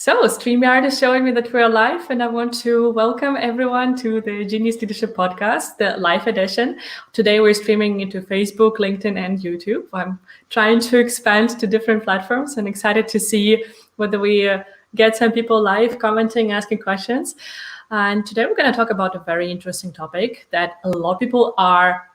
So, StreamYard is showing me that we're live, and I want to welcome everyone to the Genius Leadership Podcast, the live edition. Today, we're streaming into Facebook, LinkedIn, and YouTube. I'm trying to expand to different platforms and excited to see whether we get some people live commenting, asking questions. And today, we're going to talk about a very interesting topic that a lot of people are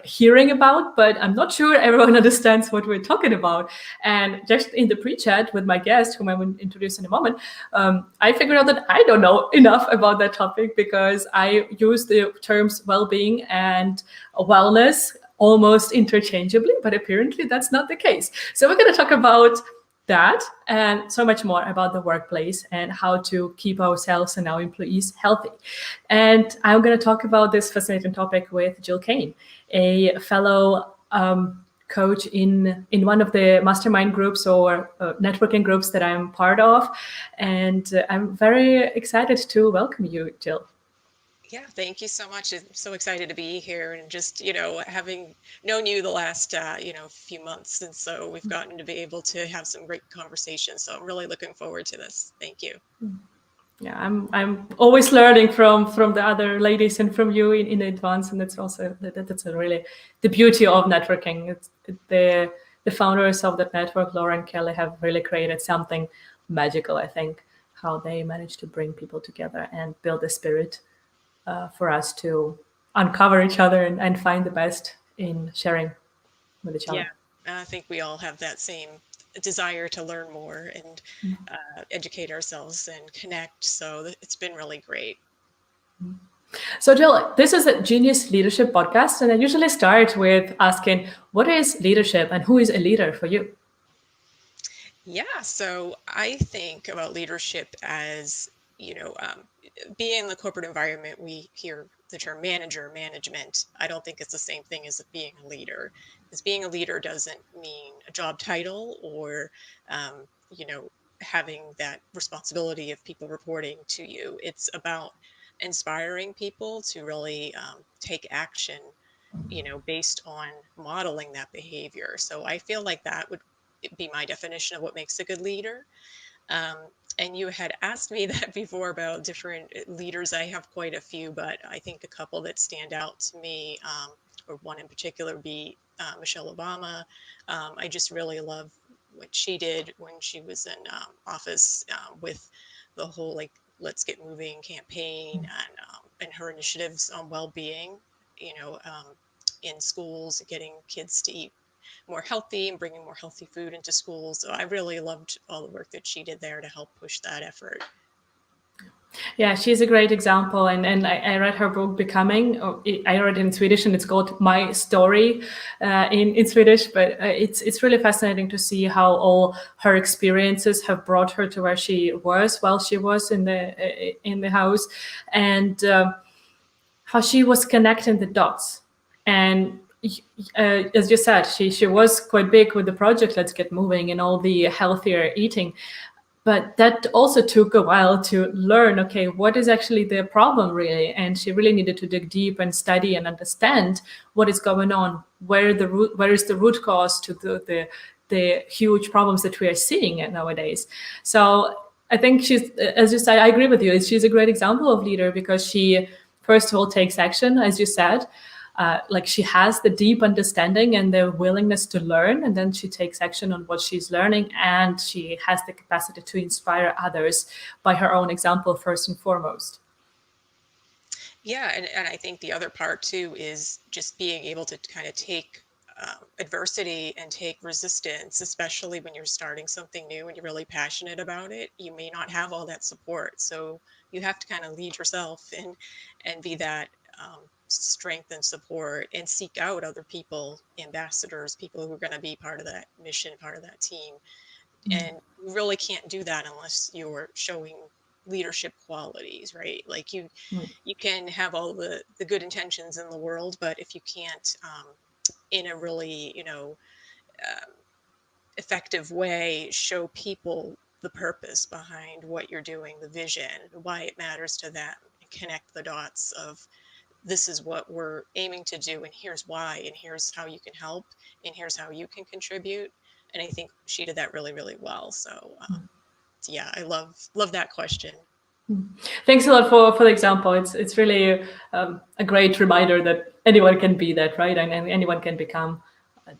hearing about, but I'm not sure everyone understands what we're talking about. And just in the pre-chat with my guest, whom I will introduce in a moment, I figured out that I don't know enough about that topic because I use the terms well-being and wellness almost interchangeably, but apparently that's not the case. So we're going to talk about that and so much more about the workplace and how to keep ourselves and our employees healthy. And I'm going to talk about this fascinating topic with Jill Kane, a fellow coach in one of the mastermind groups or networking groups that I'm part of. And I'm very excited to welcome you, Jill. Yeah, thank you so much. I'm so excited to be here and just, having known you the last, few months. And so we've gotten to be able to have some great conversations. So I'm really looking forward to this. Thank you. Yeah, I'm always learning from the other ladies and from you in advance. And that's also, that's a really the beauty of networking. The founders of that network, Laura and Kelly, have really created something magical, I think, how they managed to bring people together and build a spirit for us to uncover each other and find the best in sharing with each Yeah, other. I think we all have that same desire to learn more and educate ourselves and connect. So it's been really great. So, Jill, this is a Genius Leadership podcast, and I usually start with asking, what is leadership and who is a leader for you? Yeah, so I think about leadership as, being in the corporate environment, we hear the term manager, management. I don't think it's the same thing as being a leader, because being a leader doesn't mean a job title or, um, you know, having that responsibility of people reporting to you. It's about inspiring people to really take action, based on modeling that behavior. So I feel like that would be my definition of what makes a good leader. Um, and you had asked me that before about different leaders. I have quite a few, but I think a couple that stand out to me, or one in particular, would be Michelle Obama. I just really love what she did when she was in office with the whole "Let's Get Moving" campaign and her initiatives on well-being. You know, in schools, getting kids to eat more healthy and bringing more healthy food into schools. So I really loved all the work that she did there to help push that effort. Yeah, she's a great example. And I read her book, Becoming. I read it in Swedish, and it's called My Story in Swedish. But it's really fascinating to see how all her experiences have brought her to where she was while she was in the house, and how she was connecting the dots. And as you said, she was quite big with the project Let's Get Moving and all the healthier eating. But that also took a while to learn, okay, what is actually the problem really? And she really needed to dig deep and study and understand what is going on, where is the root cause to the huge problems that we are seeing nowadays. So I think she's, as you said, I agree with you. She's a great example of leader because she, first of all, takes action, as you said. Like she has the deep understanding and the willingness to learn, and then she takes action on what she's learning, and she has the capacity to inspire others by her own example first and foremost. Yeah, and I think the other part too is just being able to kind of take adversity and take resistance, especially when you're starting something new and you're really passionate about it. You may not have all that support, so you have to kind of lead yourself and be that strength and support, and seek out other people, ambassadors, people who are going to be part of that mission, part of that team. And you really can't do that unless you're showing leadership qualities, right? Like you can have all the good intentions in the world, but if you can't in a really um, effective way show people the purpose behind what you're doing, the vision, why it matters to them, and connect the dots of this is what we're aiming to do, and here's why, and here's how you can help, and here's how you can contribute. And I think she did that really, really well. So yeah, I love that question. Thanks a lot for the example. It's really a great reminder that anyone can be that, right? And anyone can become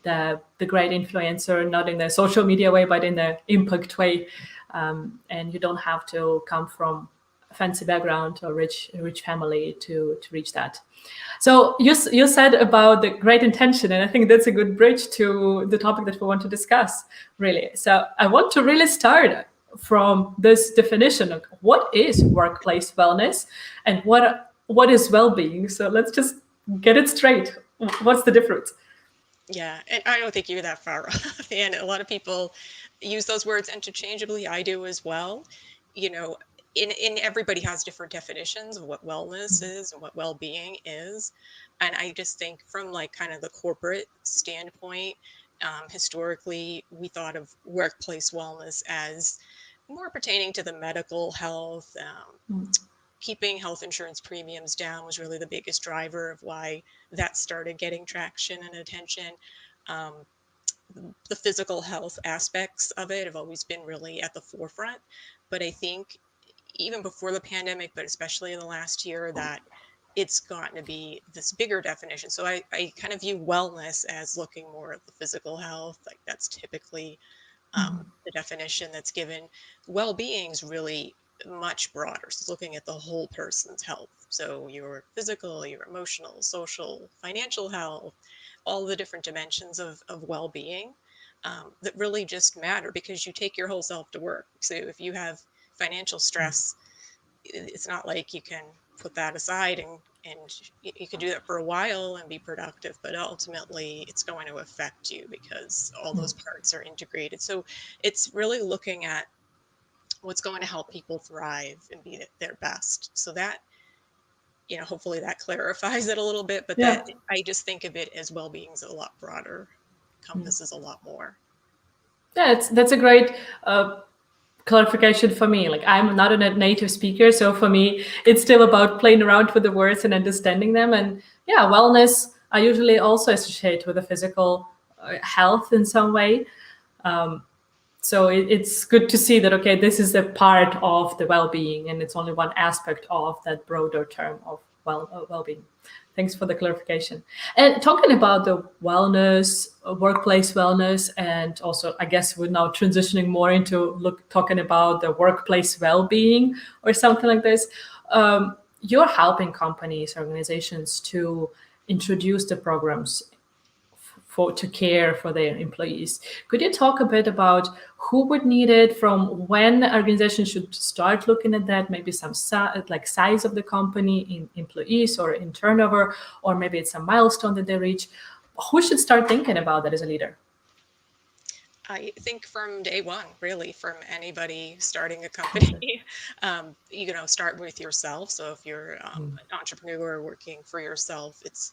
the great influencer, not in the social media way, but in the impact way. And you don't have to come from a fancy background or rich family to reach that. So you said about the great intention, and I think that's a good bridge to the topic that we want to discuss, really. So I want to really start from this definition of what is workplace wellness and what is well-being. So let's just get it straight. What's the difference? Yeah, and I don't think you're that far off. And a lot of people use those words interchangeably. I do as well. You know, in everybody has different definitions of what wellness is and what well-being is. And I just think from like kind of the corporate standpoint, historically, we thought of workplace wellness as more pertaining to the medical health. Keeping health insurance premiums down was really the biggest driver of why that started getting traction and attention. Um, the physical health aspects of it have always been really at the forefront. But I think even before the pandemic, but especially in the last year, that it's gotten to be this bigger definition. So I kind of view wellness as looking more at the physical health. Like that's typically the definition that's given. Well-being is really much broader. So it's looking at the whole person's health. So your physical, your emotional, social, financial health, all the different dimensions of well-being that really just matter because you take your whole self to work. So if you have financial stress, it's not like you can put that aside and you can do that for a while and be productive, but ultimately it's going to affect you because all those parts are integrated. So it's really looking at what's going to help people thrive and be at their best. So that, hopefully that clarifies it a little bit, but Yeah. that I just think of it as well-being is a lot broader, encompasses a lot more. Yeah, that's a great clarification for me. Like I'm not a native speaker, so for me, it's still about playing around with the words and understanding them. And yeah, wellness I usually also associate with the physical health in some way. So it's good to see that okay, this is a part of the well-being, and it's only one aspect of that broader term of well-being. Thanks for the clarification. And talking about the wellness, workplace wellness, and also I guess we're now transitioning more into talking about the workplace well-being or something like this. You're helping companies, organizations to introduce the programs to care for their employees. Could you talk a bit about who would need it, from when organizations should start looking at that, maybe some like size of the company in employees or in turnover, or maybe it's a milestone that they reach? Who should start thinking about that as a leader? I think from day one, really, from anybody starting a company, start with yourself. So if you're an entrepreneur working for yourself, it's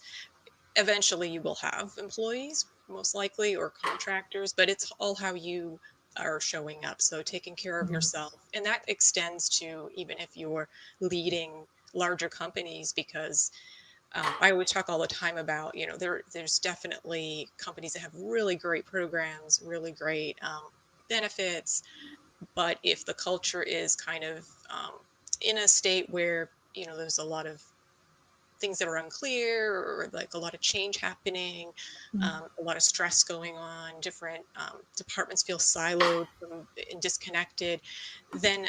eventually you will have employees, most likely, or contractors, but it's all how you are showing up. So taking care of yourself. And that extends to even if you're leading larger companies, because I always talk all the time about, there's definitely companies that have really great programs, really great benefits. But if the culture is kind of in a state where, there's a lot of things that are unclear or like a lot of change happening, a lot of stress going on, different departments feel siloed and disconnected, then,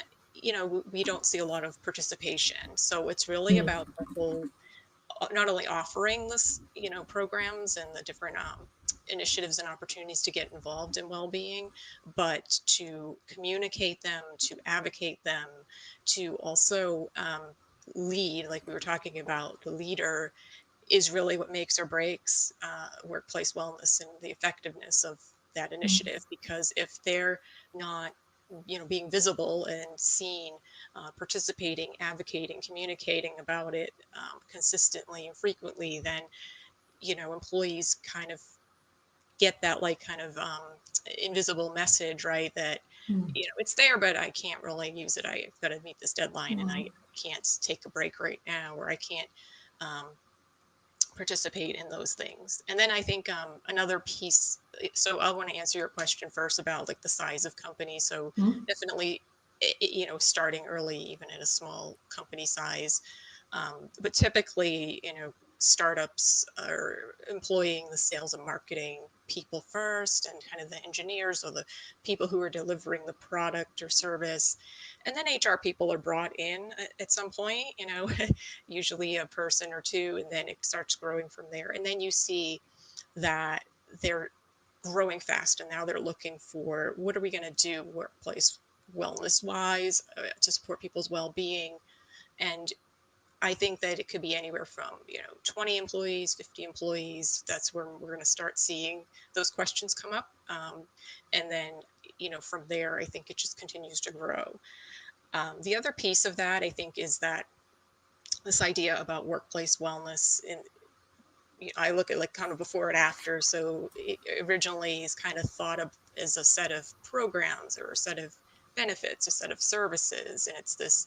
we don't see a lot of participation. So it's really about the whole, not only offering this, programs and the different initiatives and opportunities to get involved in well-being, but to communicate them, to advocate them, to also lead, like we were talking about. The leader is really what makes or breaks workplace wellness and the effectiveness of that initiative. Because if they're not, being visible and seen, participating, advocating, communicating about it consistently and frequently, then, employees kind of get that like kind of invisible message, right? That, it's there, but I can't really use it. I've got to meet this deadline and I can't take a break right now, or I can't um, participate in those things. And then I think another piece, so I want to answer your question first about like the size of companies. So definitely starting early, even at a small company size. But typically, startups are employing the sales and marketing people first, and kind of the engineers or the people who are delivering the product or service. And then HR people are brought in at some point, usually a person or two, and then it starts growing from there. And then you see that they're growing fast, and now they're looking for, what are we going to do workplace wellness wise to support people's well-being. And I think that it could be anywhere from 20 employees, 50 employees. That's where we're going to start seeing those questions come up, and then from there I think it just continues to grow. The other piece of that, I think, is that this idea about workplace wellness, and I look at like kind of before and after. So it originally is kind of thought of as a set of programs or a set of benefits, a set of services, and it's this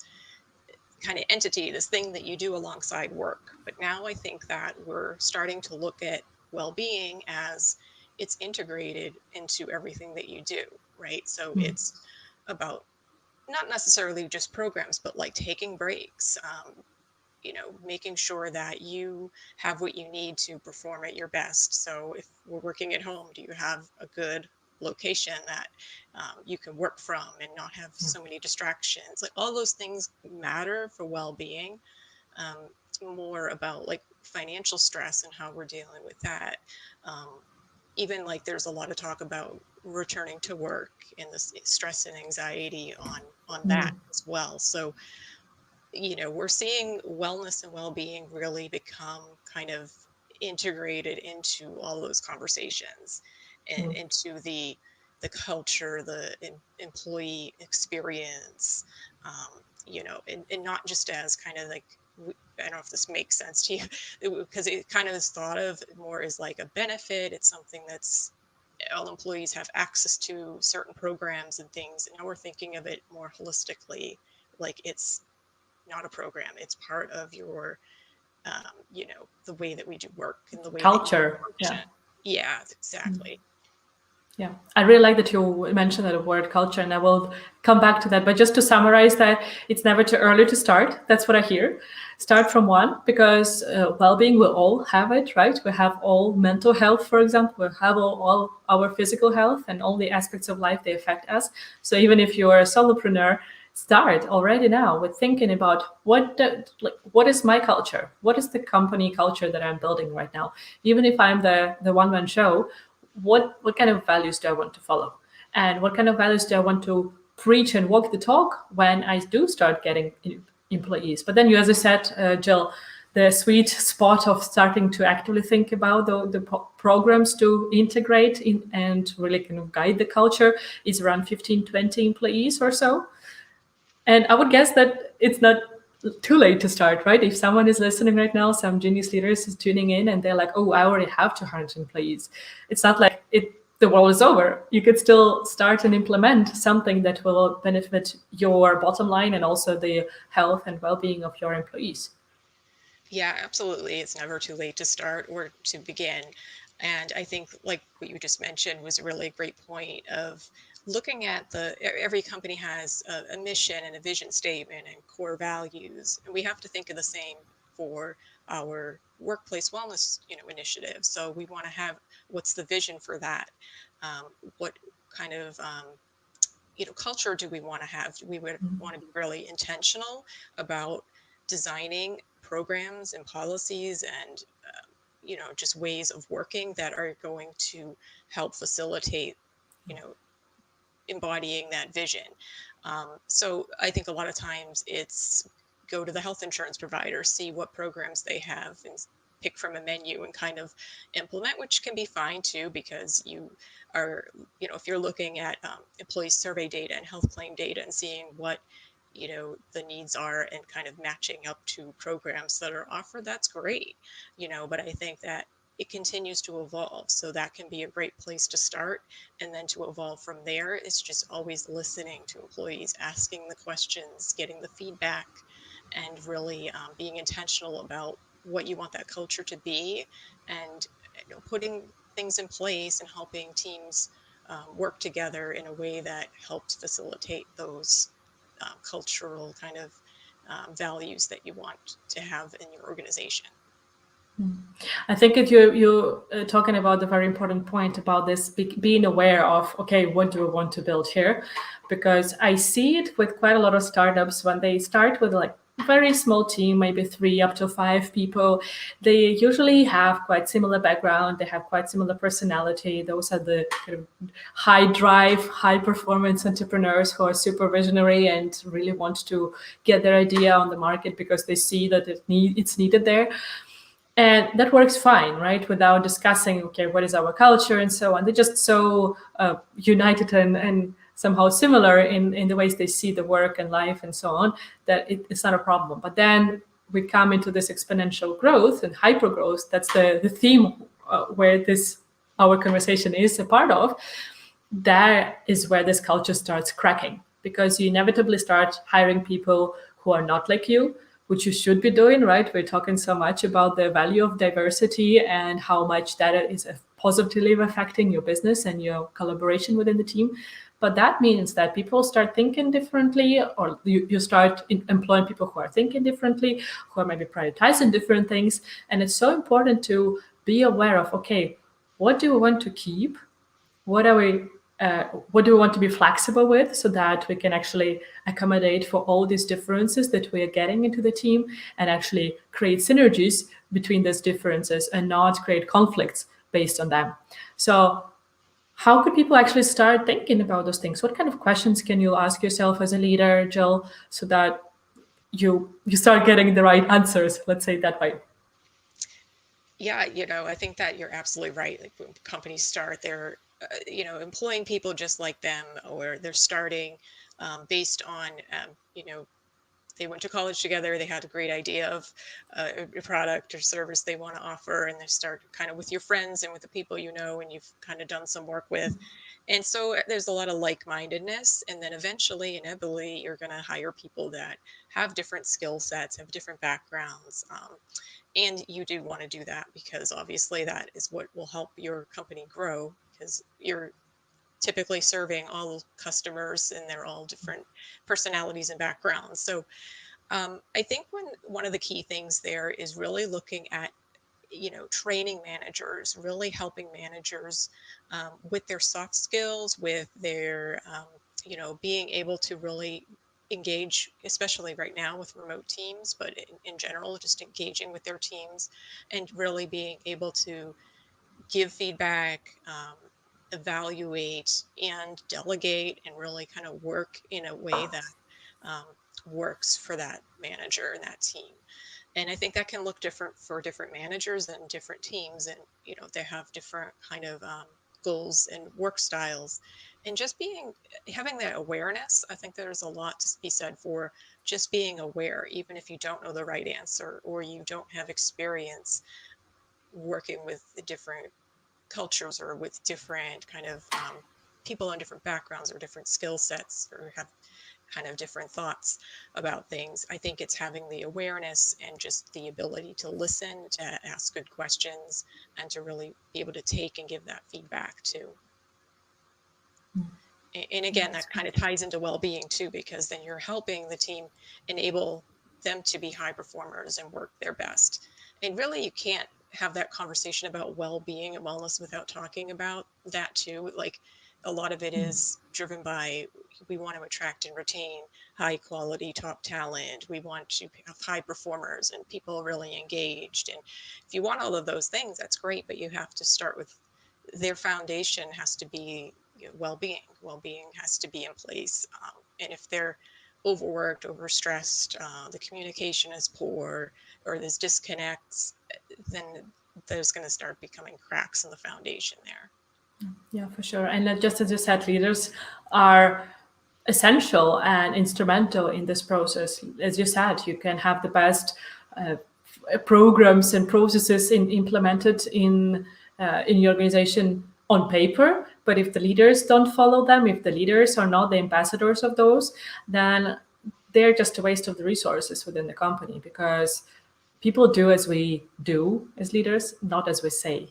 kind of entity, this thing that you do alongside work. But now I think that we're starting to look at well-being as it's integrated into everything that you do, right? So it's about not necessarily just programs, but like taking breaks, making sure that you have what you need to perform at your best. So if we're working at home, do you have a good location that you can work from and not have so many distractions? Like all those things matter for well-being. It's more about like financial stress and how we're dealing with that. Um, Even like there's a lot of talk about returning to work and the stress and anxiety on that as well. So we're seeing wellness and well-being really become kind of integrated into all those conversations, and into the culture, the employee experience, and not just as kind of like, I don't know if this makes sense to you, because it kind of is thought of more as like a benefit. It's something that's all employees have access to certain programs and things. And now we're thinking of it more holistically, like it's not a program. It's part of your, the way that we do work and the way that you Culture. Yeah. function. Yeah, exactly. Yeah, I really like that you mentioned that word culture, and I will come back to that. But just to summarize that, it's never too early to start. That's what I hear. Start from one, because well-being, we all have it, right? We have all mental health, for example. We have all our physical health, and all the aspects of life, they affect us. So even if you are a solopreneur, start already now with thinking about what is my culture? What is the company culture that I'm building right now? Even if I'm the one-man show, what kind of values do I want to follow, and what kind of values do I want to preach and walk the talk when I do start getting employees. But then you, as I said, Jill, the sweet spot of starting to actively think about the programs to integrate in and really kind of guide the culture is around 15, 20 employees or so. And I would guess that it's not too late to start, right? If someone is listening right now, some genius leaders is tuning in and they're like, oh, I already have 200 employees. It's not like the world is over. You could still start and implement something that will benefit your bottom line and also the health and well-being of your employees. Yeah, absolutely. It's never too late to start or to begin. And I think like what you just mentioned was a really great point of looking at every company has a mission and a vision statement and core values. And we have to think of the same for our workplace wellness, initiative. So we want to have, what's the vision for that? What kind of, culture do we want to have? We would want to be really intentional about designing programs and policies and just ways of working that are going to help facilitate you know embodying that vision. So I think a lot of times it's go to the health insurance provider, see what programs they have, and pick from a menu and kind of implement, which can be fine too, because you are, if you're looking at employee survey data and health claim data and seeing what the needs are and kind of matching up to programs that are offered, that's great. But I think that it continues to evolve, so that can be a great place to start. And then to evolve from there is just always listening to employees, asking the questions, getting the feedback, and really being intentional about what you want that culture to be, and putting things in place and helping teams work together in a way that helps facilitate those cultural kind of values that you want to have in your organization. I think if you're talking about the very important point about this being aware of, okay, what do we want to build here? Because I see it with quite a lot of startups when they start with like very small team, maybe 3 up to 5 people. They usually have quite similar background. They have quite similar personality. Those are the kind of high drive, high performance entrepreneurs who are super visionary and really want to get their idea on the market because they see that it's needed there. And that works fine, right? Without discussing, okay, what is our culture and so on. They're just so united and somehow similar in the ways they see the work and life and so on that it's not a problem. But then we come into this exponential growth and hyper growth. That's the theme where this our conversation is a part of. That is where this culture starts cracking because you inevitably start hiring people who are not like you, which you should be doing, right? We're talking so much about the value of diversity and how much that is positively affecting your business and your collaboration within the team. But that means that people start thinking differently, or you start employing people who are thinking differently, who are maybe prioritizing different things. And it's so important to be aware of, okay, what do we want to keep? What are we what do we want to be flexible with so that we can actually accommodate for all these differences that we are getting into the team and actually create synergies between those differences and not create conflicts based on them. So how could people actually start thinking about those things? What kind of questions can you ask yourself as a leader, Jill, so that you start getting the right answers, let's say it that way? Yeah, I think that you're absolutely right. Like when companies start, they're, employing people just like them, or they're starting based on, they went to college together, they had a great idea of a product or service they want to offer, and they start kind of with your friends and with the people and you've kind of done some work with. And so there's a lot of like-mindedness, and then eventually, inevitably, you're going to hire people that have different skill sets, have different backgrounds. And you do want to do that because obviously that is what will help your company grow, because you're typically serving all customers and they're all different personalities and backgrounds. So I think one of the key things there is really looking at, training managers, really helping managers with their soft skills, with their, being able to really engage, especially right now with remote teams, but in general, just engaging with their teams and really being able to give feedback, evaluate and delegate, and really kind of work in a way that um, works for that manager and that team. And I think that can look different for different managers and different teams, and they have different kind of goals and work styles. And just having that awareness, I think there's a lot to be said for just being aware, even if you don't know the right answer or you don't have experience working with the different cultures or with different kind of people on different backgrounds or different skill sets, or have kind of different thoughts about things. I think it's having the awareness and just the ability to listen, to ask good questions, and to really be able to take and give that feedback too. And again, that kind of ties into well-being too, because then you're helping the team enable them to be high performers and work their best. And really, you can't have that conversation about well-being and wellness without talking about that too. Like, a lot of it is driven by, we want to attract and retain high quality top talent. We want to have high performers and people really engaged. And if you want all of those things, that's great, but you have to start with their foundation has to be, well-being. Well-being has to be in place. And if they're overworked, overstressed, the communication is poor, or there's disconnects, then there's going to start becoming cracks in the foundation there. Yeah, for sure. And just as you said, leaders are essential and instrumental in this process. As you said, you can have the best programs and processes implemented in your organization on paper, but if the leaders don't follow them, if the leaders are not the ambassadors of those, then they're just a waste of the resources within the company, because people do as we do as leaders, not as we say.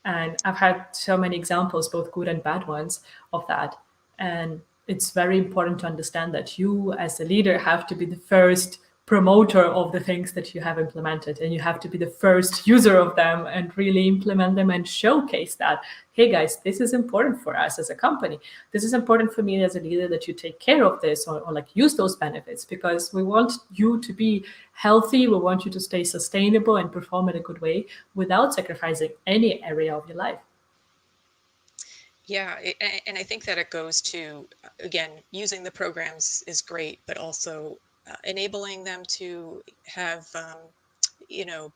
And I've had so many examples, both good and bad ones, of that. And it's very important to understand that you as a leader have to be the first promoter of the things that you have implemented, and you have to be the first user of them and really implement them and showcase that, hey guys, this is important for us as a company, this is important for me as a leader, that you take care of this, or like use those benefits, because we want you to be healthy, we want you to stay sustainable and perform in a good way without sacrificing any area of your life. Yeah, and I think that it goes to, again, using the programs is great, but also enabling them to have, you know,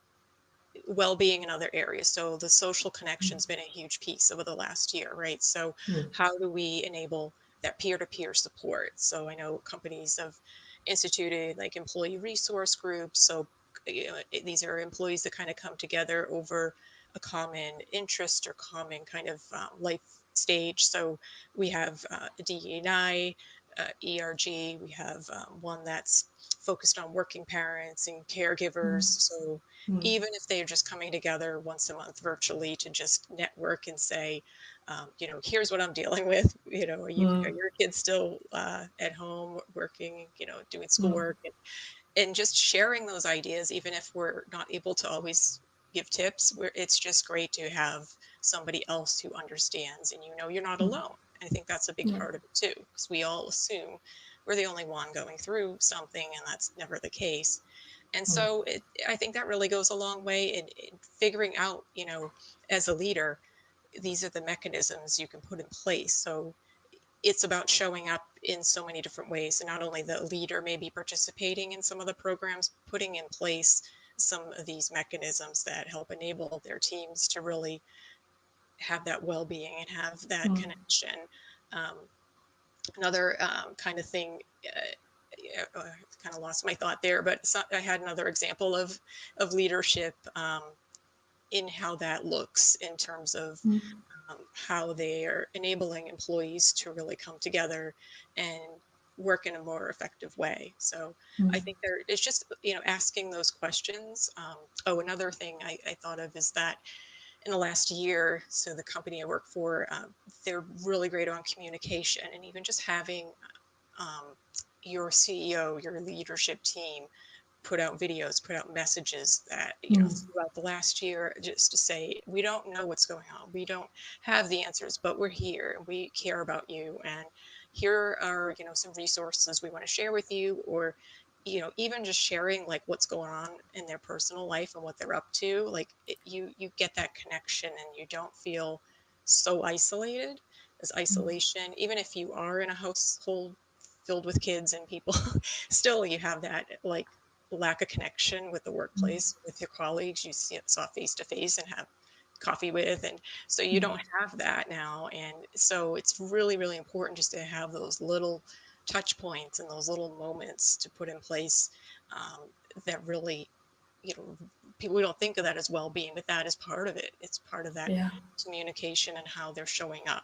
well-being in other areas. So the social connection's been a huge piece over the last year, right? So how do we enable that peer-to-peer support? So I know companies have instituted like employee resource groups. So these are employees that kind of come together over a common interest or common kind of life stage. So we have DE&I, ERG. We have one that's focused on working parents and caregivers. So even if they're just coming together once a month virtually to just network and say, here's what I'm dealing with. Are your kids still at home working, doing schoolwork, and just sharing those ideas, even if we're not able to always give tips, it's just great to have somebody else who understands, and you're not alone. I think that's a big Yeah. part of it too, because we all assume we're the only one going through something, and that's never the case. And so I think that really goes a long way in figuring out, as a leader, these are the mechanisms you can put in place. So it's about showing up in so many different ways. And not only the leader may be participating in some of the programs, putting in place some of these mechanisms that help enable their teams to really have that well-being and have that connection. Um, Another kind of thing, I kind of lost my thought there, but I had another example of leadership in how that looks in terms of how they are enabling employees to really come together and work in a more effective way. So I think it's just, asking those questions. Another thing I thought of is that in the last year, so the company I work for, they're really great on communication, and even just having your CEO, your leadership team, put out videos, put out messages that, throughout the last year, just to say, we don't know what's going on. We don't have the answers, but we're here and we care about you. And here are, some resources we want to share with you, or, even just sharing like what's going on in their personal life and what they're up to. Like you get that connection, and you don't feel so isolated. As isolation, even if you are in a household filled with kids and people, still you have that like lack of connection with the workplace, with your colleagues you saw face to face and have coffee with. And so you don't have that now. And so it's really, really important just to have those little touch points and those little moments to put in place that really, people don't think of that as well-being, but that is part of it. It's part of that Yeah. communication and how they're showing up.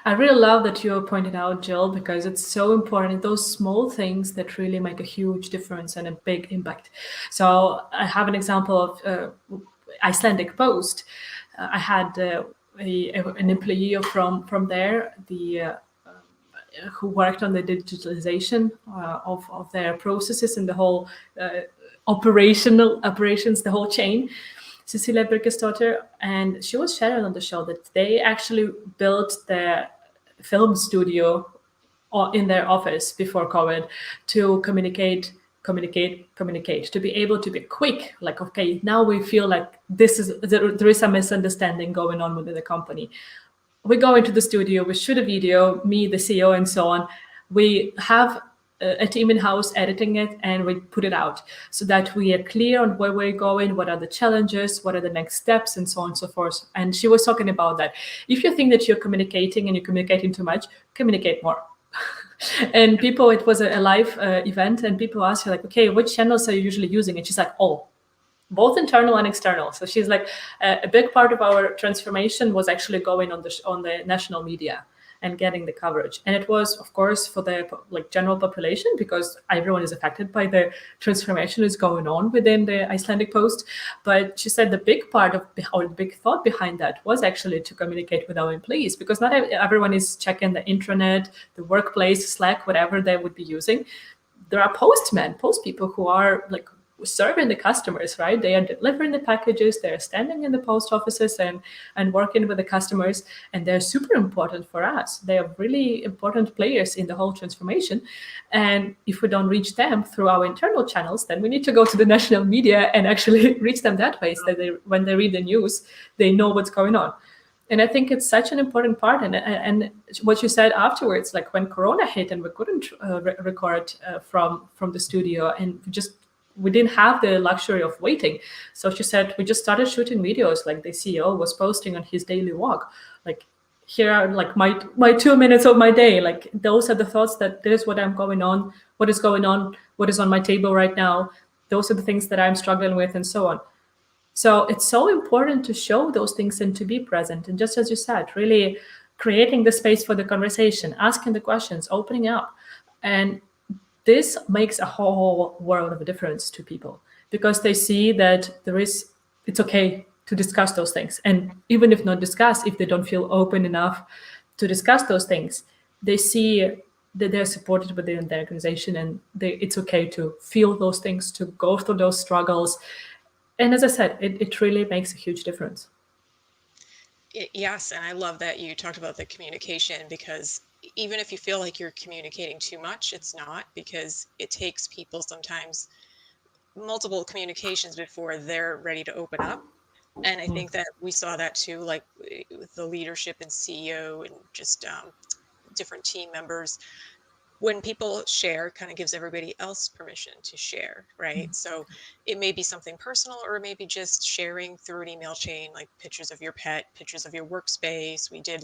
I really love that you pointed out, Jill, because it's so important. Those small things that really make a huge difference and a big impact. So I have an example of Icelandic Post. I had an employee from there, who worked on the digitalization of their processes and the whole operations, the whole chain. Cecilia Birkesdotter, and she was sharing on the show that they actually built their film studio in their office before COVID to communicate, to be able to be quick. Like, okay, now we feel like there is a misunderstanding going on within the company. We go into the studio, we shoot a video, me, the CEO, and so on. We have a team in-house editing it, and we put it out so that we are clear on where we're going, what are the challenges, what are the next steps, and so on and so forth. And she was talking about that. If you think that you're communicating and you're communicating too much, communicate more. And people, it was a live event, and people asked her like, okay, which channels are you usually using? And she's like, all. Both internal and external. So she's like, a big part of our transformation was actually going on the national media. and getting the coverage. And it was, of course, for the general population, because everyone is affected by the transformation is going on within the Icelandic Post. But she said the big part of, or the big thought behind that was actually to communicate with our employees, because not everyone is checking the intranet, the workplace, Slack, whatever they would be using. There are post people who are serving the customers, right? They are delivering the packages, they're standing in the post offices and working with the customers, and they're super important for us. They are really important players in the whole transformation. And if we don't reach them through our internal channels, then we need to go to the national media and actually reach them that way, so that when they read the news, they know what's going on. And I think it's such an important part. And what you said afterwards, like when Corona hit and we couldn't record from the studio, and we didn't have the luxury of waiting. So she said we just started shooting videos, like the CEO was posting on his daily walk, like, here are like my 2 minutes of my day. Like, those are the thoughts, that this is what I'm going on, what is going on, what is on my table right now. Those are the things that I'm struggling with, and so on. So it's so important to show those things and to be present. And just as you said, really creating the space for the conversation, asking the questions, opening up. And this makes a whole world of a difference to people, because they see that it's okay to discuss those things. And even if not discuss, if they don't feel open enough to discuss those things, they see that they're supported within the organization, and it's okay to feel those things, to go through those struggles. And as I said, it really makes a huge difference. Yes, and I love that you talked about the communication, because even if you feel like you're communicating too much, it's not, because it takes people sometimes multiple communications before they're ready to open up. And I think that we saw that too, like with the leadership and CEO and just different team members. When people share, kind of gives everybody else permission to share, right? So it may be something personal, or maybe just sharing through an email chain, like pictures of your pet, pictures of your workspace. We did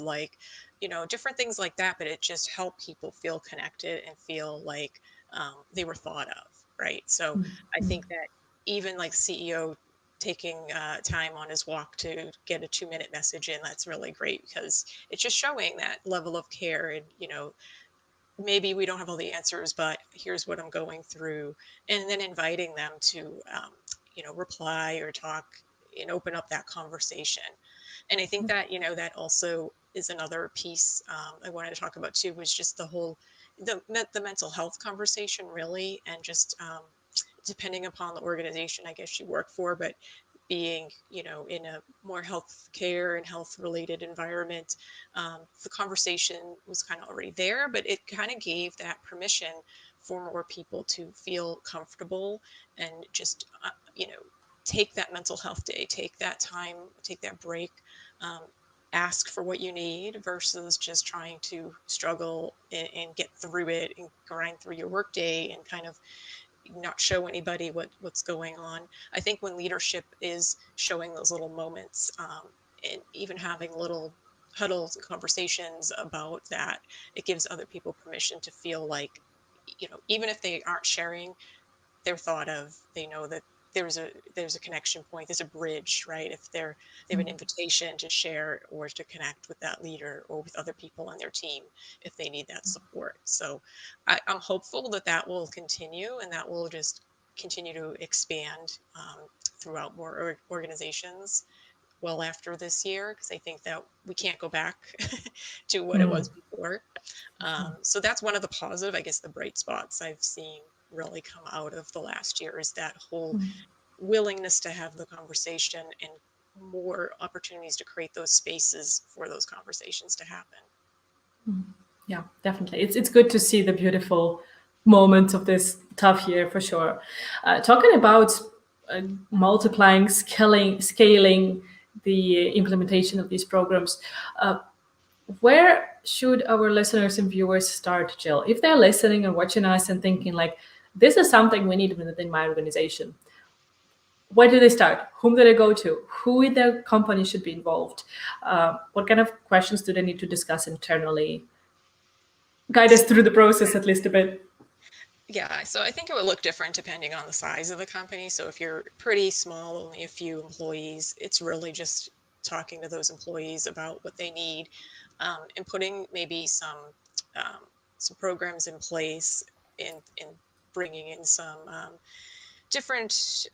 different things like that, but it just helped people feel connected and feel like they were thought of, right? So I think that even like CEO taking time on his walk to get a 2-minute message in, that's really great, because it's just showing that level of care. And maybe we don't have all the answers, but here's what I'm going through. And then inviting them to, reply or talk and open up that conversation. And I think that, that also is another piece I wanted to talk about too, was just the mental health conversation, really. And just depending upon the organization, I guess, you work for, but being, in a more health care and health related environment, the conversation was kind of already there, but it kind of gave that permission for more people to feel comfortable and just, take that mental health day, take that time, take that break, um, ask for what you need, versus just trying to struggle and get through it and grind through your workday and kind of not show anybody what's going on. I think when leadership is showing those little moments, and even having little huddles and conversations about that, it gives other people permission to feel like, even if they aren't sharing, they're thought of. They know that there's a connection point, there's a bridge, right? If they have an invitation to share or to connect with that leader or with other people on their team if they need that support. So I'm hopeful that that will continue, and that will just continue to expand throughout more organizations well after this year, because I think that we can't go back to what it was before. So that's one of the positive, I guess, the bright spots I've seen really come out of the last year, is that whole willingness to have the conversation and more opportunities to create those spaces for those conversations to happen. Yeah, definitely. It's good to see the beautiful moments of this tough year, for sure. Talking about multiplying, scaling the implementation of these programs, where should our listeners and viewers start, Jill? If they're listening and watching us and thinking like, this is something we need within my organization, where do they start? Whom do they go to? Who in their company should be involved? What kind of questions do they need to discuss internally? Guide us through the process at least a bit. Yeah, so I think it would look different depending on the size of the company. So if you're pretty small, only a few employees, it's really just talking to those employees about what they need. and putting maybe um, some programs in place, in bringing in some different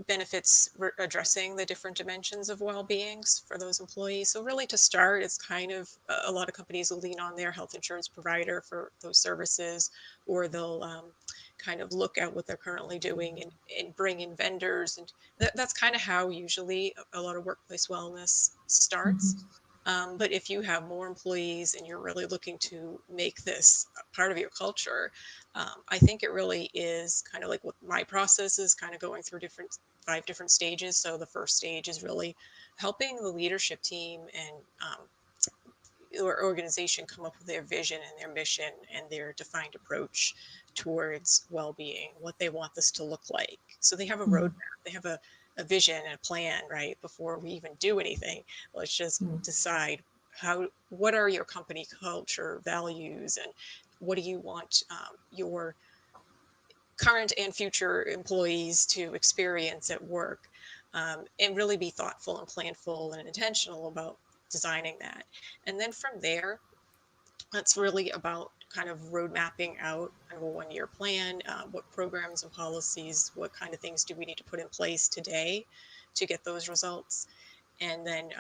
benefits addressing the different dimensions of well-beings for those employees. So really, to start, it's kind of a lot of companies will lean on their health insurance provider for those services, or they'll kind of look at what they're currently doing, and bring in vendors, and that's kind of how usually a lot of workplace wellness starts. But if you have more employees and you're really looking to make this a part of your culture, I think it really is kind of like what my process is, kind of going through 5 different stages. So the first stage is really helping the leadership team and or organization come up with their vision and their mission and their defined approach towards well-being, what they want this to look like. So they have a roadmap, they have a vision and a plan, right? Before we even do anything, let's just decide what are your company culture values, and what do you want your current and future employees to experience at work, and really be thoughtful and planful and intentional about designing that. And then from there, it's really about kind of road mapping out kind of a 1-year plan. What programs and policies, what kind of things do we need to put in place today to get those results? And then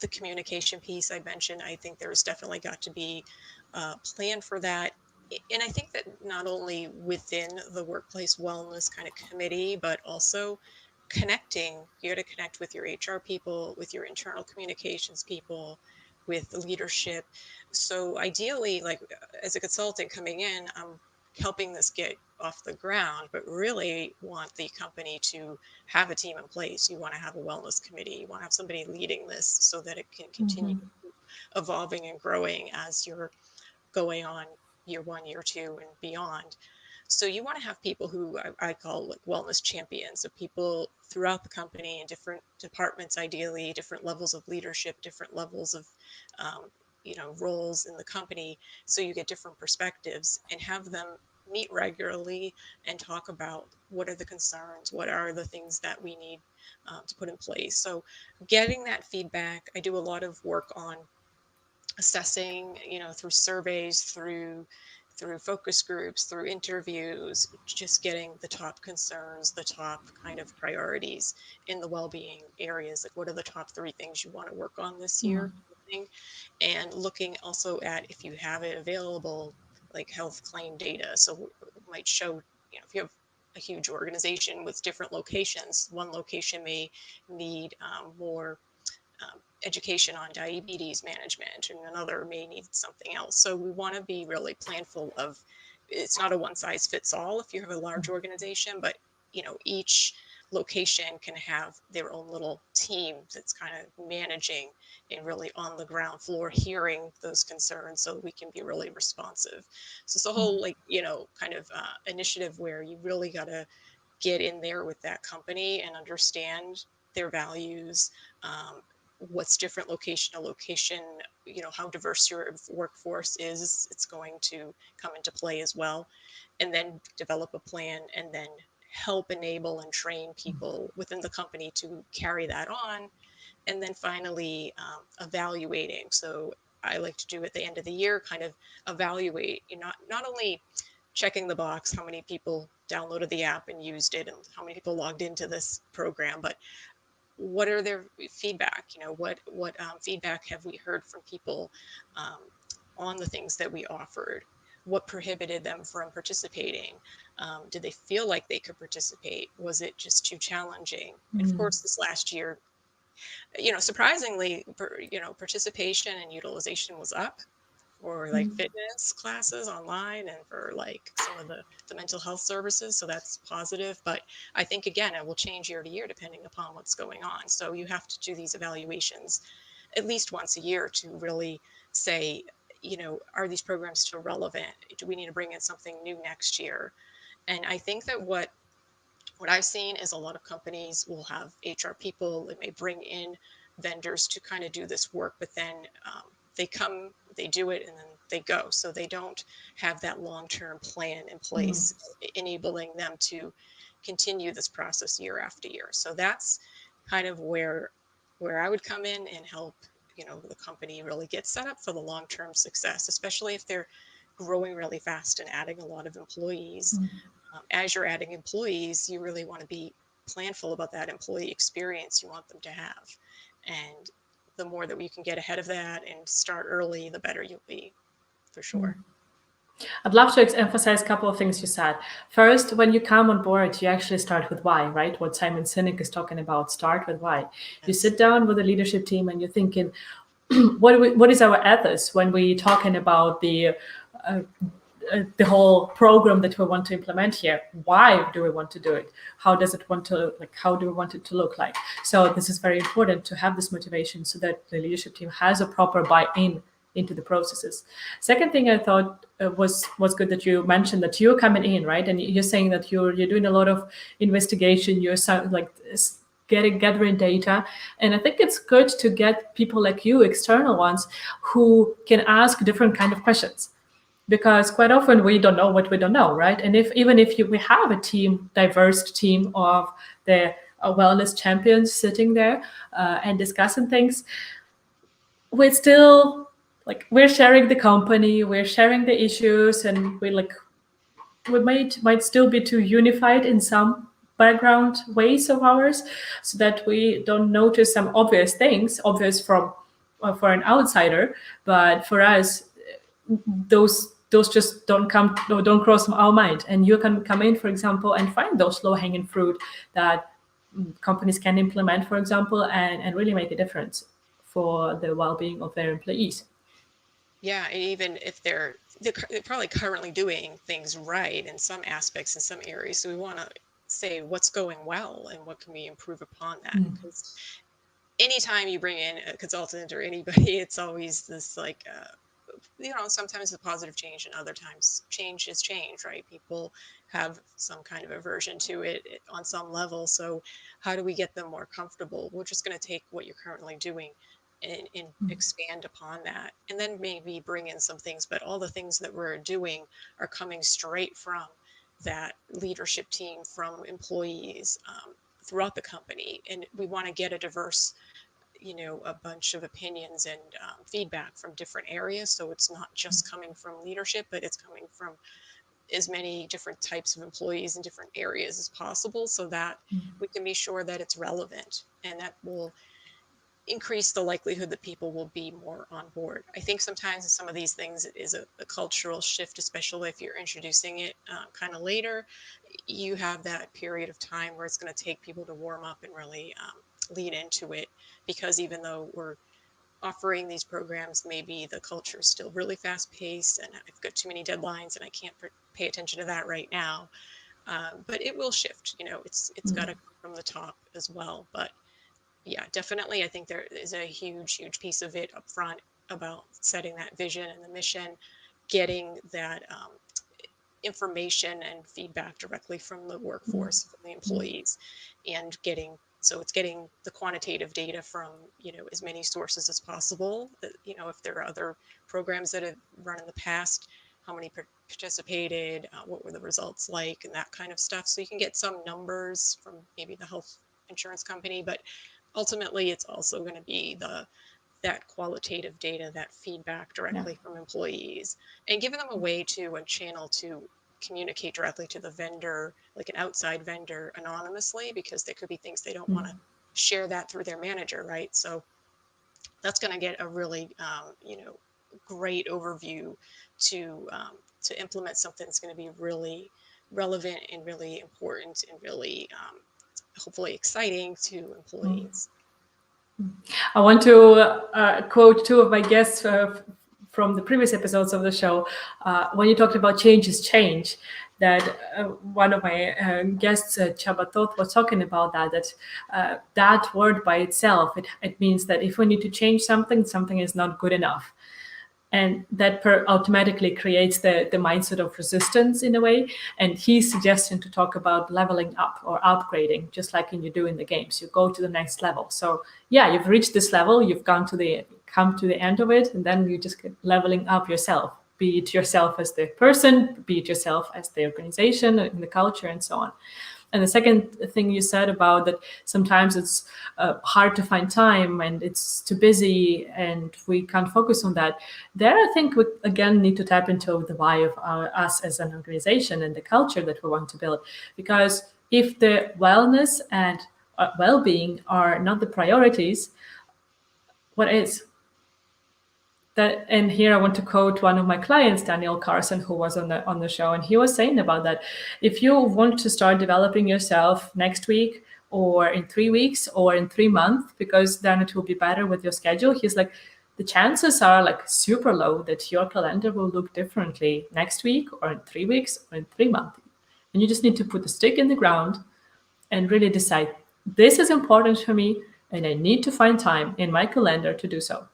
the communication piece I mentioned, I think there's definitely got to be a plan for that. And I think that not only within the workplace wellness kind of committee, but also you got to connect with your HR people, with your internal communications people, with the leadership. So ideally, like as a consultant coming in, I'm helping this get off the ground, but really want the company to have a team in place. You want to have a wellness committee. You want to have somebody leading this so that it can continue evolving and growing as you're going on year 1, year 2, and beyond. So you want to have people who I call like wellness champions, so people throughout the company in different departments, ideally different levels of leadership, different levels of roles in the company, so you get different perspectives, and have them meet regularly and talk about what are the concerns, what are the things that we need to put in place. So getting that feedback, I do a lot of work on assessing, through surveys, through focus groups, through interviews, just getting the top concerns, the top kind of priorities in the well-being areas. Like, what are the top 3 things you want to work on this year? And looking also at, if you have it available, like health claim data. So it might show, if you have a huge organization with different locations, one location may need more education on diabetes management, and another may need something else. So we want to be really planful of, it's not a one size fits all if you have a large organization, but each location can have their own little team that's kind of managing and really on the ground floor hearing those concerns, so we can be really responsive. So it's a whole, like, kind of initiative where you really got to get in there with that company and understand their values, what's different location to location, how diverse your workforce is, it's going to come into play as well. And then develop a plan, and then help enable and train people within the company to carry that on. And then finally, evaluating. So I like to do at the end of the year, kind of evaluate, not only checking the box, how many people downloaded the app and used it, and how many people logged into this program, but what are their feedback? What feedback have we heard from people um, on the things that we offered? What prohibited them from participating? Did they feel like they could participate? Was it just too challenging? And of course, this last year, surprisingly, participation and utilization was up for like fitness classes online, and for like some of the mental health services. So that's positive. But I think, again, it will change year to year depending upon what's going on. So you have to do these evaluations at least once a year to really say, are these programs still relevant? Do we need to bring in something new next year? And I think that what I've seen is a lot of companies will have HR people that may bring in vendors to kind of do this work, but then they come, they do it, and then they go. So they don't have that long-term plan in place, enabling them to continue this process year after year. So that's kind of where I would come in and help the company really gets set up for the long-term success, especially if they're growing really fast and adding a lot of employees. As you're adding employees, you really want to be planful about that employee experience you want them to have. And the more that you can get ahead of that and start early, the better you'll be, for sure. I'd love to emphasize a couple of things you said. First, when you come on board, you actually start with why, right? What Simon Sinek is talking about, start with why. You Yes. sit down with the leadership team and you're thinking, what is our ethos when we talking about the whole program that we want to implement here? Why do we want to do it? How do we want it to look like? So this is very important to have this motivation so that the leadership team has a proper buy-in into the processes. Second thing I thought was good that you mentioned that you're coming in, right? And you're saying that you're doing a lot of investigation. You're gathering data, and I think it's good to get people like you, external ones, who can ask different kind of questions, because quite often we don't know what we don't know, right? And even if we have a diverse team of the wellness champions sitting there and discussing things, we're still we're sharing the company, we're sharing the issues, and we might still be too unified in some background ways of ours, so that we don't notice some obvious things, obvious from for an outsider, but for us, those just don't cross our mind. And you can come in, for example, and find those low-hanging fruit that companies can implement, for example, and really make a difference for the well-being of their employees. Yeah, and even if they're probably currently doing things right in some aspects, in some areas. So we want to say what's going well and what can we improve upon that. Because anytime you bring in a consultant or anybody, it's always this sometimes a positive change, and other times change is change, right? People have some kind of aversion to it on some level. So how do we get them more comfortable? We're just going to take what you're currently doing and expand upon that, and then maybe bring in some things. But all the things that we're doing are coming straight from that leadership team, from employees throughout the company. And we want to get a diverse a bunch of opinions and feedback from different areas. So it's not just coming from leadership, but it's coming from as many different types of employees in different areas as possible, so that we can be sure that it's relevant, and that will increase the likelihood that people will be more on board. I think sometimes in some of these things, it is a cultural shift, especially if you're introducing it kind of later. You have that period of time where it's going to take people to warm up and really lead into it, because even though we're offering these programs, maybe the culture is still really fast paced and I've got too many deadlines and I can't pay attention to that right now. But it will shift, it's got to come from the top as well. But yeah, definitely. I think there is a huge piece of it up front about setting that vision and the mission, getting that information and feedback directly from the workforce, from the employees, and getting the quantitative data from as many sources as possible. That if there are other programs that have run in the past, how many participated, what were the results like, and that kind of stuff. So you can get some numbers from maybe the health insurance company, but ultimately it's also going to be that qualitative data, that feedback directly from employees, and giving them a channel to communicate directly to the vendor, like an outside vendor, anonymously, because there could be things they don't want to share that through their manager, right? So that's going to get a really great overview to implement something that's going to be really relevant and really important and really hopefully exciting to employees. I want to quote two of my guests from the previous episodes of the show. When you talked about change is change, that one of my guests, Chaba Toth, was talking about that word by itself, it means that if we need to change something, something is not good enough. And that automatically creates the mindset of resistance in a way. And he's suggesting to talk about leveling up or upgrading, just like you do in the games. You go to the next level. So yeah, you've reached this level, you've come to the end of it, and then you just get leveling up yourself. Be it yourself as the person, be it yourself as the organization and the culture, and so on. And the second thing you said about that sometimes it's hard to find time and it's too busy and we can't focus on that. There, I think we again need to tap into the why of us as an organization and the culture that we want to build. Because if the wellness and well-being are not the priorities, what is? That, and here I want to quote one of my clients, Daniel Carson, who was on the show, and he was saying about that. If you want to start developing yourself next week or in 3 weeks or in 3 months, because then it will be better with your schedule, he's like, the chances are like super low that your calendar will look differently next week or in 3 weeks or in 3 months. And you just need to put a stick in the ground and really decide, this is important for me and I need to find time in my calendar to do so.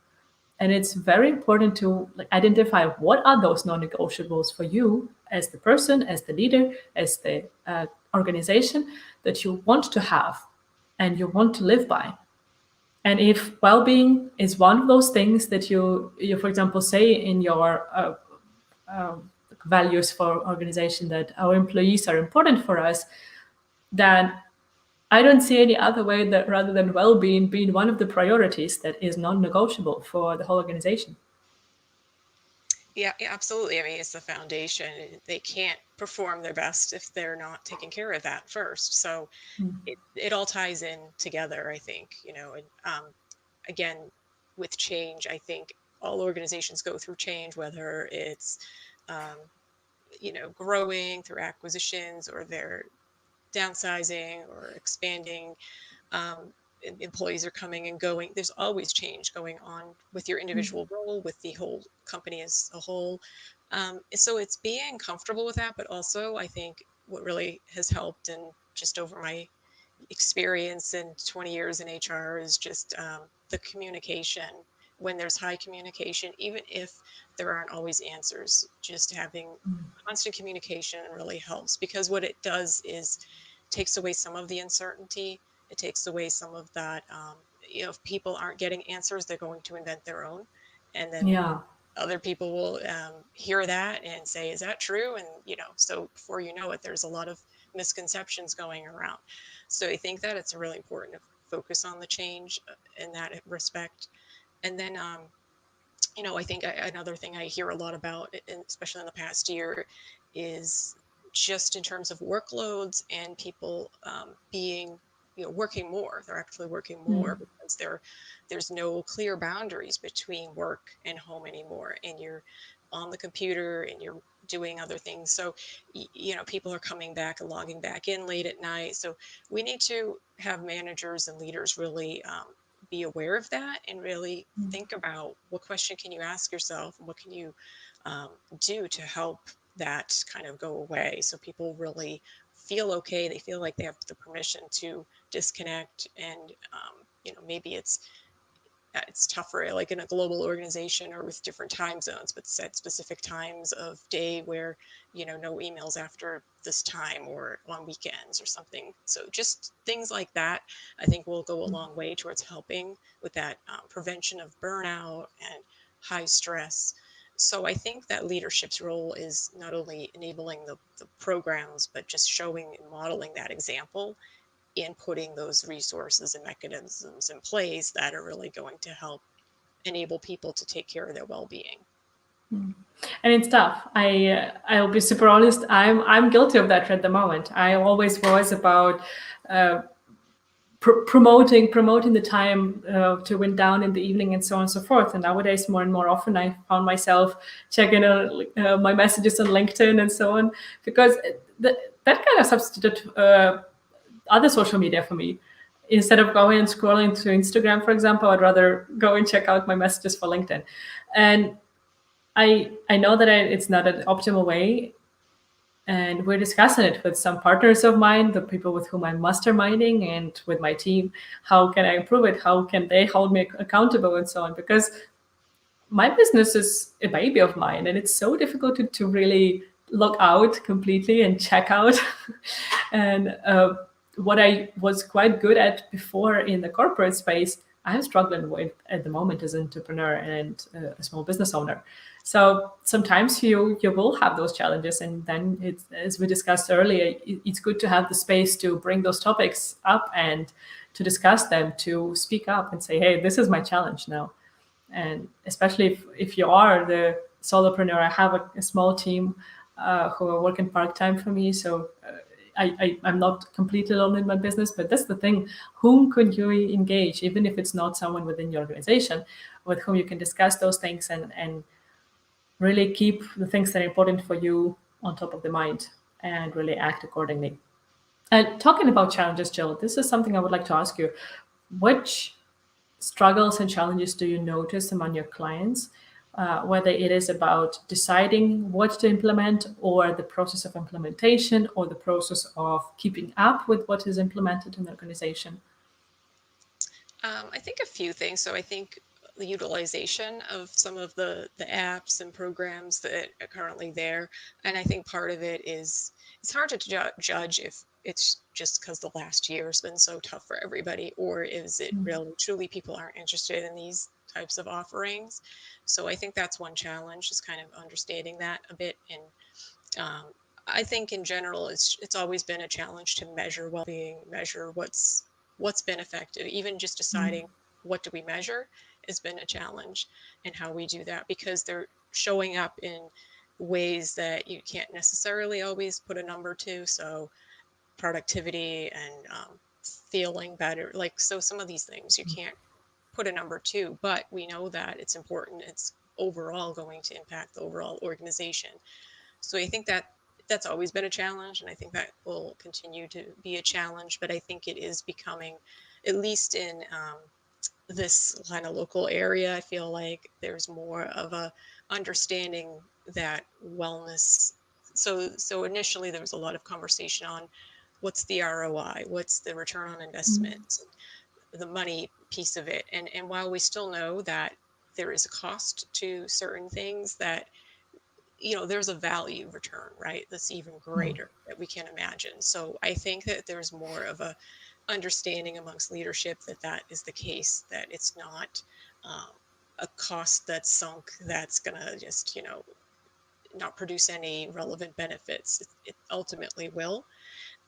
And it's very important to like identify what are those non-negotiables for you as the person, as the leader, as the organization that you want to have and you want to live by. And if well-being is one of those things that you for example, say in your values for organization that our employees are important for us, then I don't see any other way that rather than well-being being one of the priorities that is non-negotiable for the whole organization. Yeah, absolutely. I mean, it's the foundation. They can't perform their best if they're not taking care of that first. So it all ties in together, I think, and again, with change, I think all organizations go through change, whether it's, growing through acquisitions or they're downsizing or expanding. Employees are coming and going. There's always change going on with your individual role, with the whole company as a whole. So it's being comfortable with that, but also I think what really has helped, and just over my experience in 20 years in HR, is just the communication. When there's high communication, even if there aren't always answers, just having constant communication really helps, because what it does is takes away some of the uncertainty. It takes away some of that. If people aren't getting answers, they're going to invent their own, and then Yeah. other people will hear that and say, "Is that true?" And so before you know it, there's a lot of misconceptions going around. So I think that it's really important to focus on the change in that respect. And then, I think another thing I hear a lot about, especially in the past year, is just in terms of workloads and people being, working more. They're actually working more because there's no clear boundaries between work and home anymore. And you're on the computer and you're doing other things. So, people are coming back and logging back in late at night. So we need to have managers and leaders really be aware of that and really think about what question can you ask yourself and what can you do to help that kind of go away, so people really feel okay. They feel like they have the permission to disconnect. And maybe it's tougher like in a global organization or with different time zones, but set specific times of day where no emails after this time or on weekends or something. So just things like that, I think, will go a long way towards helping with that prevention of burnout and high stress. So I think that leadership's role is not only enabling the programs, but just showing and modeling that example in putting those resources and mechanisms in place that are really going to help enable people to take care of their well-being. And it's tough. I'll be super honest. I'm guilty of that at the moment. I always was about promoting the time to wind down in the evening and so on and so forth. And nowadays, more and more often, I found myself checking my messages on LinkedIn and so on, because that kind of substituted other social media for me. Instead of going and scrolling through Instagram, for example, I'd rather go and check out my messages for LinkedIn. And I know that it's not an optimal way, and we're discussing it with some partners of mine, the people with whom I'm masterminding, and with my team. How can I improve it? How can they hold me accountable and so on? Because my business is a baby of mine, and it's so difficult to really log out completely and check out. And what I was quite good at before in the corporate space, I'm struggling with at the moment as an entrepreneur and a small business owner. So sometimes you will have those challenges, and then it's, as we discussed earlier, it's good to have the space to bring those topics up and to discuss them, to speak up and say, hey, this is my challenge now. And especially if you are the solopreneur, I have a small team who are working part-time for me, so I'm not completely alone in my business. But that's the thing, whom could you engage, even if it's not someone within your organization, with whom you can discuss those things and really keep the things that are important for you on top of the mind and really act accordingly. And talking about challenges, Jill, this is something I would like to ask you. Which struggles and challenges do you notice among your clients, whether it is about deciding what to implement, or the process of implementation, or the process of keeping up with what is implemented in the organization? I think a few things. So I think the utilization of some of the apps and programs that are currently there, and I think part of it is it's hard to judge if it's just because the last year has been so tough for everybody, or is it really truly people aren't interested in these types of offerings. So I think that's one challenge, is kind of understanding that a bit. And um, I think in general, it's always been a challenge to measure well-being, measure what's been effective. Even just deciding what do we measure has been a challenge, and how we do that, because they're showing up in ways that you can't necessarily always put a number to. So productivity and feeling better, like, so some of these things you can't put a number to, but we know that it's important. It's overall going to impact the overall organization. So I think that that's always been a challenge, and I think that will continue to be a challenge. But I think it is becoming, at least in this kind of local area, I feel like there's more of a understanding that wellness. So initially there was a lot of conversation on what's the ROI, what's the return on investment, the money piece of it. And while we still know that there is a cost to certain things, that there's a value return, right, that's even greater that we can imagine. So I think that there's more of a understanding amongst leadership that that is the case, that it's not um, a cost that's sunk, that's gonna just not produce any relevant benefits. It ultimately will.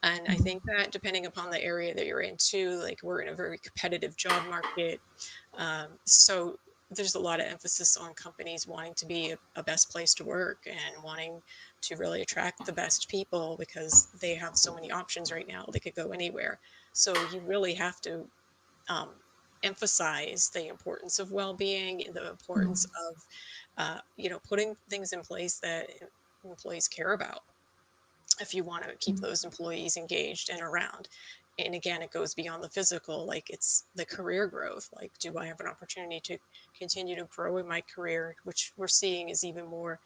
And I think that depending upon the area that you're in too, like, we're in a very competitive job market. So there's a lot of emphasis on companies wanting to be a best place to work, and wanting to really attract the best people, because they have so many options right now. They could go anywhere. So you really have to um, emphasize the importance of well-being, and the importance of putting things in place that employees care about, if you want to keep those employees engaged and around. And again, it goes beyond the physical, like, it's the career growth. Like, do I have an opportunity to continue to grow in my career, which we're seeing is even more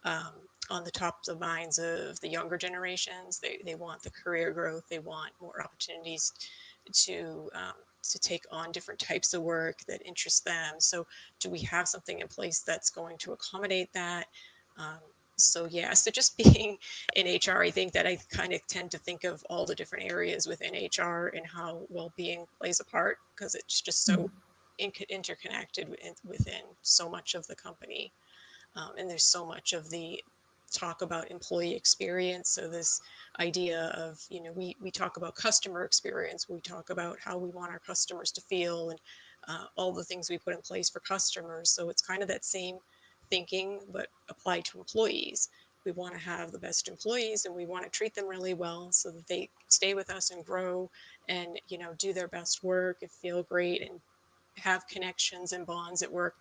um, on the top of the minds of the younger generations. They want the career growth, they want more opportunities to to take on different types of work that interest them. So do we have something in place that's going to accommodate that? um, so yeah, so just being in HR, I think that I kind of tend to think of all the different areas within HR and how well-being plays a part, because it's just so interconnected within so much of the company. And there's so much of the talk about employee experience. So this idea of, we talk about customer experience, we talk about how we want our customers to feel, and all the things we put in place for customers. So it's kind of that same thinking, but applied to employees. We want to have the best employees, and we want to treat them really well so that they stay with us and grow, and do their best work and feel great and have connections and bonds at work.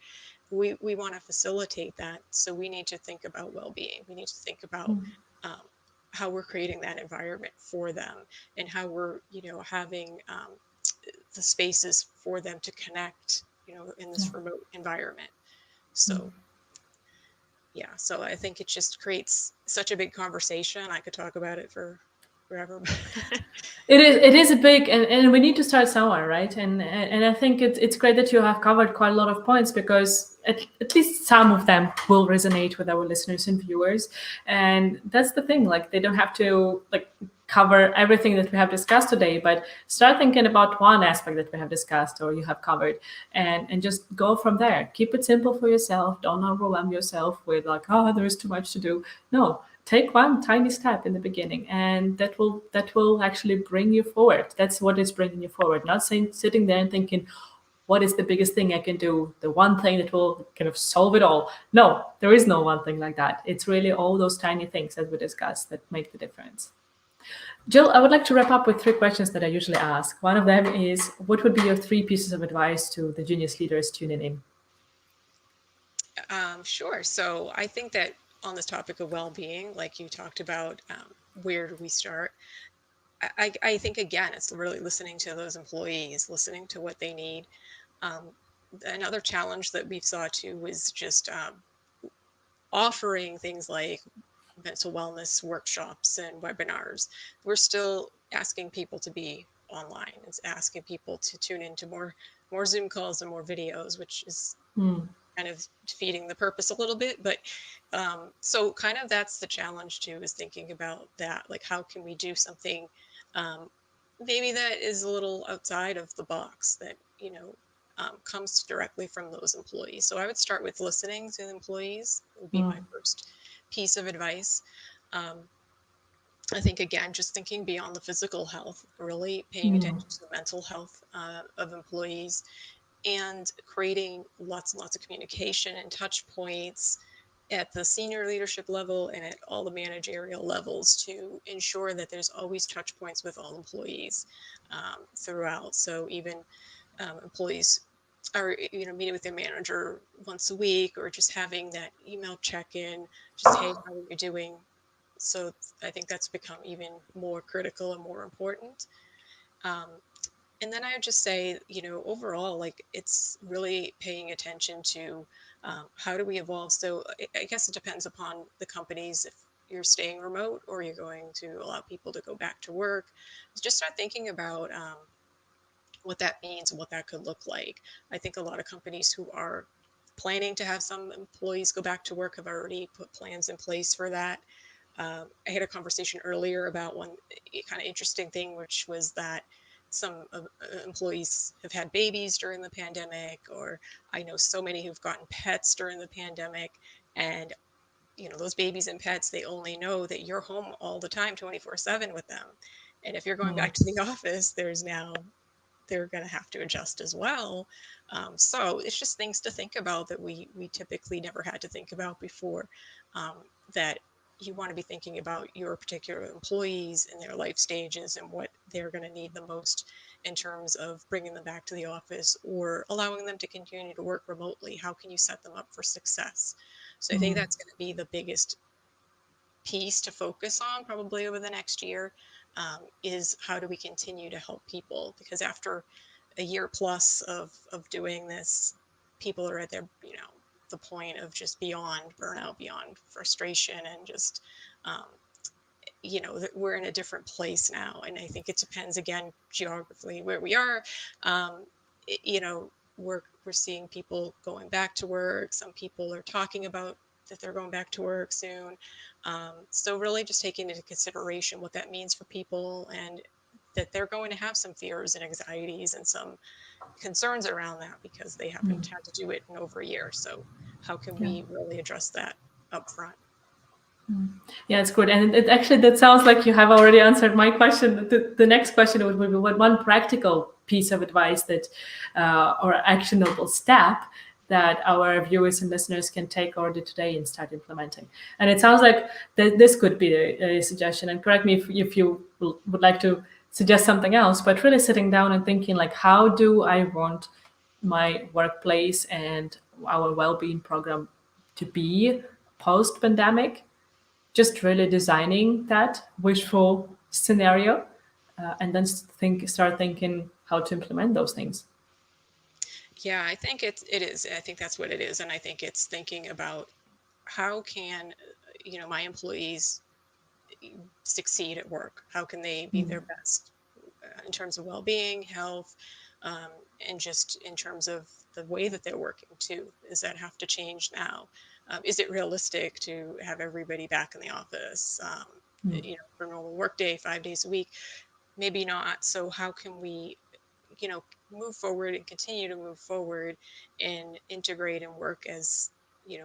We want to facilitate that. So we need to think about well-being. We need to think about um, how we're creating that environment for them, and how we're having the spaces for them to connect in this remote environment. So yeah, so I think it just creates such a big conversation. I could talk about it for forever. It is a big, and we need to start somewhere, right? And I think it's great that you have covered quite a lot of points, because at least some of them will resonate with our listeners and viewers. And that's the thing, like they don't have to like cover everything that we have discussed today, but start thinking about one aspect that we have discussed or you have covered, and just go from there. Keep it simple for yourself. Don't overwhelm yourself with like, oh, there is too much to do. No, take one tiny step in the beginning, and that will actually bring you forward. That's what is bringing you forward, not saying sitting there and thinking, what is the biggest thing I can do, the one thing that will kind of solve it all. No, there is no one thing like that. It's really all those tiny things, as we discussed, that make the difference. Jill, I would like to wrap up with three questions that I usually ask. One of them is, what would be your three pieces of advice to the genius leaders tuning in? Sure. So I think that on this topic of well-being, like you talked about, where do we start? I think again, it's really listening to those employees, listening to what they need. Um, Another challenge that we saw too was just offering things like mental wellness workshops and webinars. We're still asking people to be online. It's asking people to tune into more Zoom calls and more videos, which is kind of defeating the purpose a little bit. But so kind of that's the challenge too, is thinking about that, like how can we do something um, maybe that is a little outside of the box, that comes directly from those employees. So I would start with listening to the employees. It would be my first piece of advice. um, I think again, just thinking beyond the physical health, really paying attention to the mental health of employees, and creating lots and lots of communication and touch points at the senior leadership level and at all the managerial levels to ensure that there's always touch points with all employees throughout. So even employees are meeting with their manager once a week, or just having that email check-in, just, hey, how are you doing? So I think that's become even more critical and more important. um, and then I would just say, overall, like it's really paying attention to how do we evolve. So I guess it depends upon the companies. If you're staying remote or you're going to allow people to go back to work, just start thinking about what that means and what that could look like. I think a lot of companies who are planning to have some employees go back to work have already put plans in place for that. I had a conversation earlier about one kind of interesting thing, which was that some employees have had babies during the pandemic, or I know so many who've gotten pets during the pandemic. And, those babies and pets, they only know that you're home all the time, 24/7 with them. And if you're going back to the office, they're going to have to adjust as well. So it's just things to think about that we typically never had to think about before, that you want to be thinking about your particular employees and their life stages and what they're going to need the most in terms of bringing them back to the office or allowing them to continue to work remotely. How can you set them up for success? So I think that's going to be the biggest piece to focus on probably over the next year, is how do we continue to help people? Because after a year plus of doing this, people are at their, the point of just beyond burnout, beyond frustration, and just, um, we're in a different place now. And I think it depends, again, geographically where we are. Um, it- you know, we're seeing people going back to work. Some people are talking about that they're going back to work soon. So really just taking into consideration what that means for people, and that they're going to have some fears and anxieties and some concerns around that because they haven't had to do it in over a year. So how can Yeah. we really address that up front? Yeah, it's good. And it actually, that sounds like you have already answered my question. The next question would be what one practical piece of advice that, or actionable step that our viewers and listeners can take already today and start implementing. And it sounds like this could be a suggestion. And correct me if you would like to suggest something else, but really sitting down and thinking like, how do I want my workplace and our well-being program to be post-pandemic? Just really designing that wishful scenario, and then start thinking how to implement those things. Yeah, I think it is. I think that's what it is. And I think it's thinking about how can, my employees succeed at work? How can they be their best in terms of well-being, health? and just in terms of the way that they're working too. Does that have to change now? Is it realistic to have everybody back in the office, for a normal work day, 5 days a week? Maybe not. So how can we, move forward and continue to move forward and integrate and work as,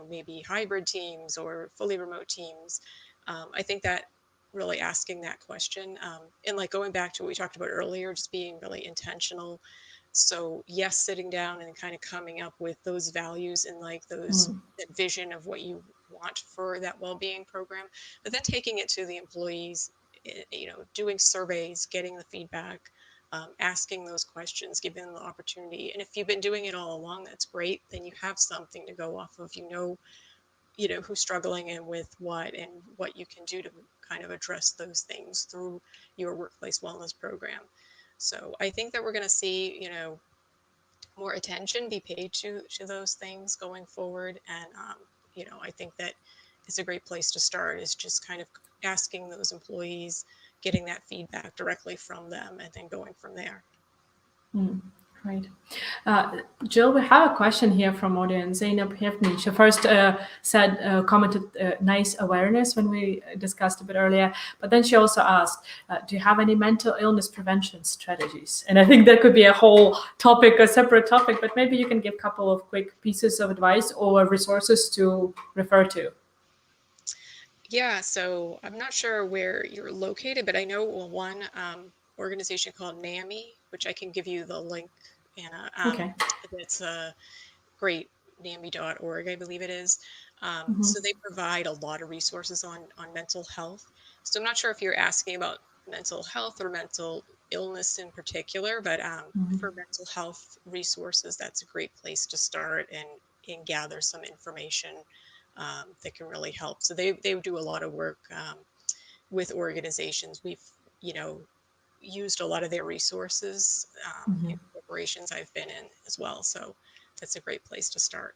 maybe hybrid teams or fully remote teams? I think that really asking that question, and like going back to what we talked about earlier, just being really intentional. So yes, sitting down and kind of coming up with those values and like that vision of what you want for that well-being program, but then taking it to the employees, doing surveys, getting the feedback, asking those questions, giving them the opportunity. And if you've been doing it all along, that's great. Then you have something to go off of. Who's struggling and with what, and what you can do to kind of address those things through your workplace wellness program. So I think that we're going to see, more attention be paid to those things going forward. And, I think that it's a great place to start, is just kind of asking those employees, getting that feedback directly from them, and then going from there. Right. Jill, we have a question here from audience. Zainab Hefni. She first commented nice awareness when we discussed a bit earlier, but then she also asked, do you have any mental illness prevention strategies? And I think that could be a whole topic, a separate topic, but maybe you can give a couple of quick pieces of advice or resources to refer to. Yeah, so I'm not sure where you're located, but I know one organization called NAMI, which I can give you the link, Anna. Okay. It's a great, NAMI.org, I believe it is. So they provide a lot of resources on mental health. So I'm not sure if you're asking about mental health or mental illness in particular, but for mental health resources, that's a great place to start and gather some information that can really help. So they do a lot of work with organizations. We've, used a lot of their resources in corporations I've been in as well. So that's a great place to start.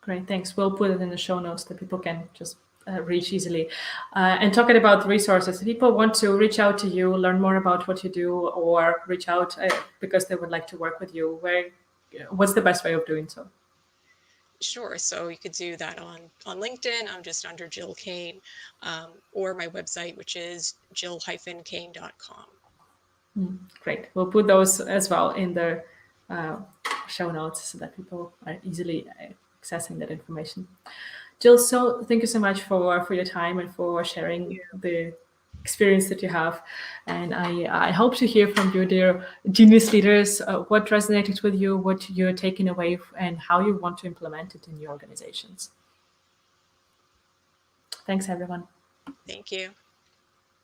Great, thanks. We'll put it in the show notes that people can just reach easily. And talking about resources, if people want to reach out to you, learn more about what you do, or reach out because they would like to work with you, what's the best way of doing so? Sure. So you could do that on LinkedIn. I'm just under Jill Kane, or my website, which is jill-kane.com. Great. We'll put those as well in the show notes so that people are easily accessing that information. Jill, so thank you so much for your time and for sharing the experience that you have. And I hope to hear from you, dear genius leaders, what resonated with you, what you're taking away, and how you want to implement it in your organizations. Thanks, everyone. Thank you.